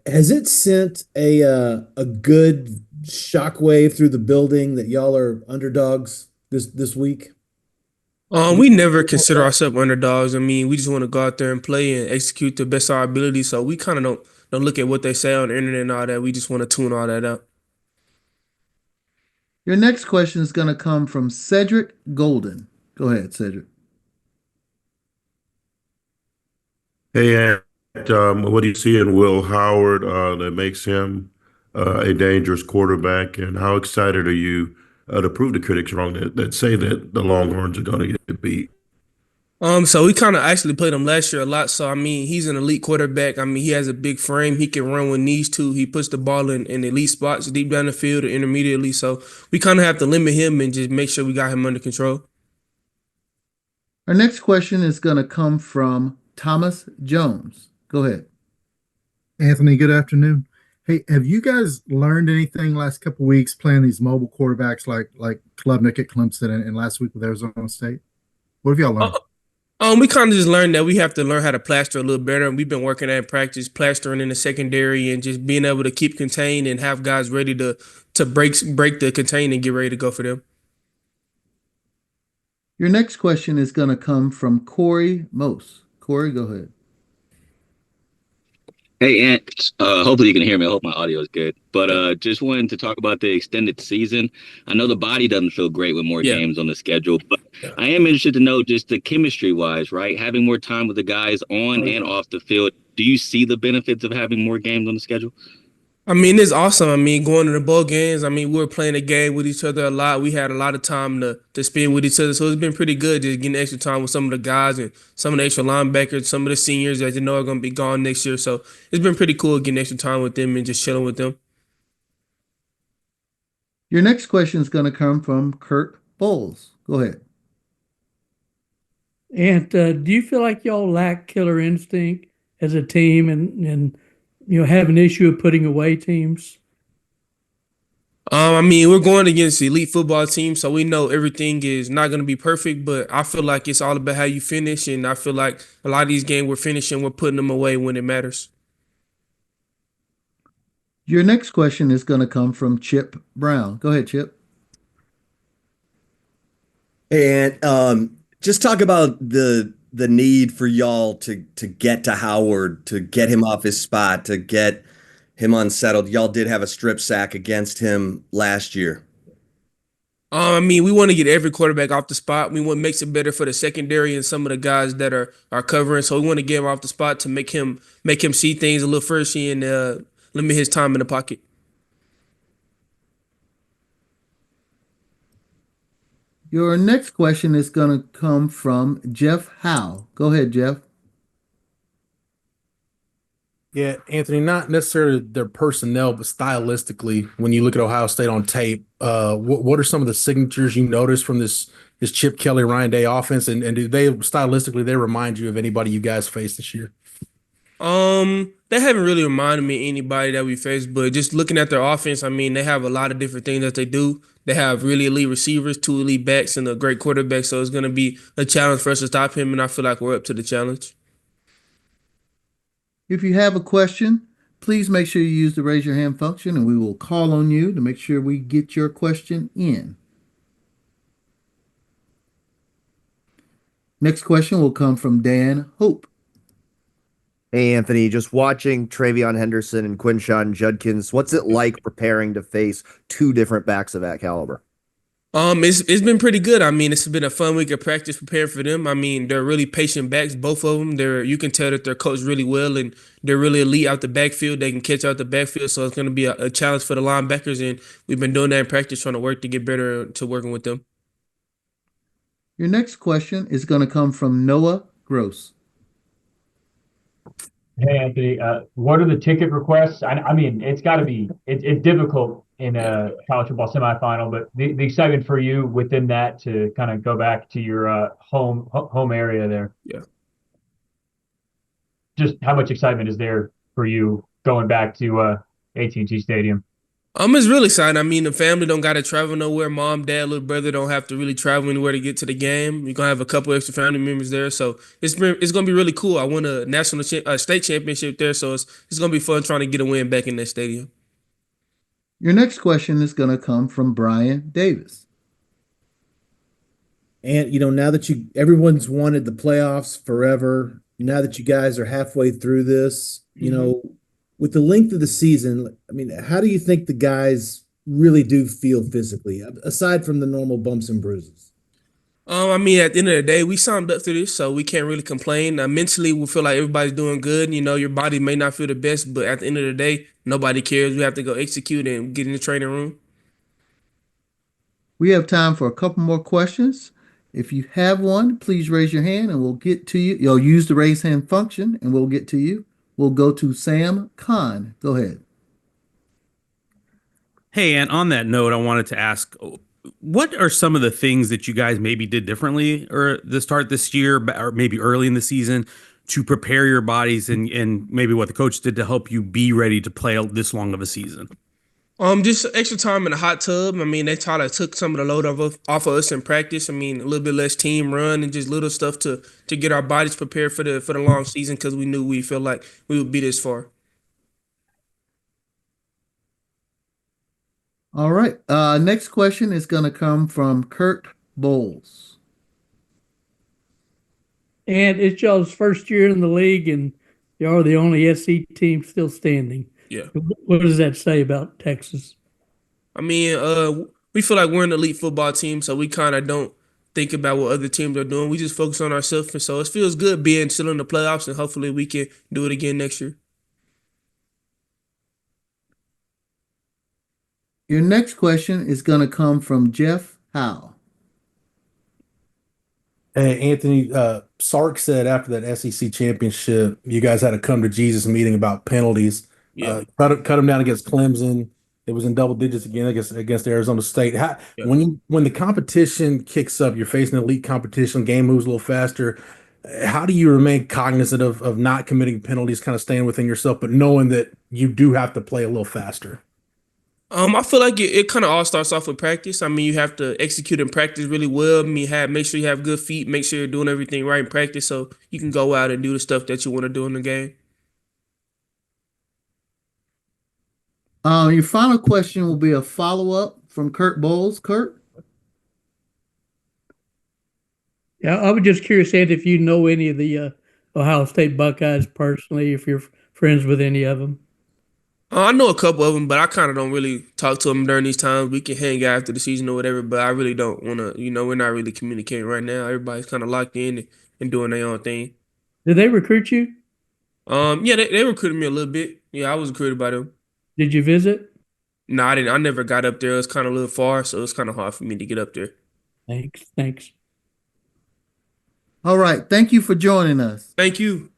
Has it sent a good shockwave through the building that y'all are underdogs this week? Is We never consider it- ourselves underdogs. I mean, we just want to go out there and play and execute the best of our ability. So we kind of don't look at what they say on the internet and all that. We just want to tune all that out. Your next question is going to come from Cedric Golden. Go ahead, Cedric. Hey, Ant, what do you see in Will Howard that makes him a dangerous quarterback? And how excited are you to prove the critics wrong that say that the Longhorns are going to get beat? So we kind of actually played him last year a lot. So I mean, he's an elite quarterback. I mean, he has a big frame. He can run with knees too. He puts the ball in elite spots, deep down the field or intermediately. So we kind of have to limit him and just make sure we got him under control. Our next question is going to come from Thomas Jones. Go ahead. Anthony, good afternoon. Hey, have you guys learned anything last couple of weeks playing these mobile quarterbacks like Klubnik at Clemson and last week with Arizona State? What have y'all learned? We kind of just learned that we have to learn how to plaster a little better. And we've been working at practice, plastering in the secondary and just being able to keep contained and have guys ready to break the contain and get ready to go for them. Your next question is going to come from Corey Mose. Corey, go ahead. Hey, Ant. Hopefully you can hear me. I hope my audio is good. But just wanted to talk about the extended season. I know the body doesn't feel great with more Yeah. games on the schedule, but Yeah. I am interested to know just the chemistry wise, right? Having more time with the guys on and off the field. Do you see the benefits of having more games on the schedule? I mean, it's awesome. I mean, going to the bowl games. I mean, we were playing a game with each other a lot. We had a lot of time to spend with each other, so it's been pretty good just getting extra time with some of the guys and some of the extra linebackers, some of the seniors that you know are going to be gone next year. So it's been pretty cool getting extra time with them and just chilling with them. Your next question is going to come from Kirk Bowles. Go ahead. And do you feel like y'all lack killer instinct as a team and have an issue of putting away teams? I mean, we're going against elite football teams, so we know everything is not going to be perfect. But I feel like it's all about how you finish, and I feel like a lot of these games we're finishing, we're putting them away when it matters. Your next question is going to come from Chip Brown. Go ahead, Chip. And just talk about the need for y'all to get to Howard, to get him off his spot, to get him unsettled. Y'all did have a strip sack against him last year. I mean, we want to get every quarterback off the spot. We want makes it better for the secondary and some of the guys that are covering. So we want to get him off the spot to make him see things a little first and limit his time in the pocket. Your next question is going to come from Jeff Howe. Go ahead, Jeff. Yeah, Anthony, not necessarily their personnel, but stylistically, when you look at Ohio State on tape, what are some of the signatures you notice from this Chip Kelly, Ryan Day offense, and do they stylistically they remind you of anybody you guys faced this year? They haven't really reminded me of anybody that we faced, but just looking at their offense, I mean, they have a lot of different things that they do. They have really elite receivers, two elite backs, and a great quarterback. So it's going to be a challenge for us to stop him, and I feel like we're up to the challenge. If you have a question, please make sure you use the raise your hand function and we will call on you to make sure we get your question in. Next question will come from Dan Hope. Hey, Anthony, just watching Travion Henderson and Quinshawn Judkins, what's it like preparing to face two different backs of that caliber? It's been pretty good. I mean, it's been a fun week of practice preparing for them. I mean, they're really patient backs, both of them. You can tell that they're coached really well and they're really elite out the backfield. They can catch out the backfield, so it's going to be a challenge for the linebackers. And we've been doing that in practice, trying to work to get better to working with them. Your next question is going to come from Noah Gross. Hey Anthony, what are the ticket requests? I mean, it's got to be it's difficult in a college football semifinal, but the excitement for you within that to kind of go back to your home area there. Yeah. Just how much excitement is there for you going back to AT&T Stadium? It's really exciting. I mean, the family don't got to travel nowhere. Mom, dad, little brother don't have to really travel anywhere to get to the game. You're gonna have a couple extra family members there, so it's gonna be really cool. I won a state championship there, so it's gonna be fun trying to get a win back in that stadium. Your next question is going to come from Brian Davis. And now that everyone's wanted the playoffs forever, now that you guys are halfway through this, with the length of the season, I mean, how do you think the guys really do feel physically, aside from the normal bumps and bruises? I mean, at the end of the day, we signed up to this, so we can't really complain. Mentally, we feel like everybody's doing good. Your body may not feel the best, but at the end of the day, nobody cares. We have to go execute and get in the training room. We have time for a couple more questions. If you have one, please raise your hand and we'll get to you. You'll use the raise hand function and we'll get to you. We'll go to Sam Khan. Go ahead. Hey, and on that note, I wanted to ask, what are some of the things that you guys maybe did differently or the start this year, or maybe early in the season, to prepare your bodies and maybe what the coach did to help you be ready to play this long of a season? Just extra time in the hot tub. I mean, they took some of the load off of us in practice. I mean, a little bit less team run and just little stuff to get our bodies prepared for the long season because we knew we felt like we would be this far. All right. Next question is going to come from Kurt Bowles. And it's y'all's first year in the league, and y'all are the only SC team still standing. Yeah. What does that say about Texas? I mean, we feel like we're an elite football team, so we kind of don't think about what other teams are doing. We just focus on ourselves, and so it feels good being still in the playoffs, and hopefully we can do it again next year. Your next question is going to come from Jeff Howe. Hey, Anthony, Sark said after that SEC championship, you guys had a come to Jesus meeting about penalties. Yeah. Cut them down against Clemson. It was in double digits again against Arizona State. When the competition kicks up, you're facing elite competition, game moves a little faster. How do you remain cognizant of not committing penalties, kind of staying within yourself, but knowing that you do have to play a little faster? I feel like it kind of all starts off with practice. I mean, you have to execute in practice really well. I mean, make sure you have good feet, make sure you're doing everything right in practice so you can go out and do the stuff that you want to do in the game. Your final question will be a follow-up from Kurt Bowles. Kurt? Yeah, I was just curious, Ed, if you know any of the Ohio State Buckeyes personally, if you're friends with any of them. I know a couple of them, but I kind of don't really talk to them during these times. We can hang out after the season or whatever, but I really don't want to, we're not really communicating right now. Everybody's kind of locked in and doing their own thing. Did they recruit you? Yeah, they recruited me a little bit. Yeah, I was recruited by them. Did you visit? No, I didn't. I never got up there. It was kind of a little far, so it's kind of hard for me to get up there. Thanks. All right. Thank you for joining us. Thank you.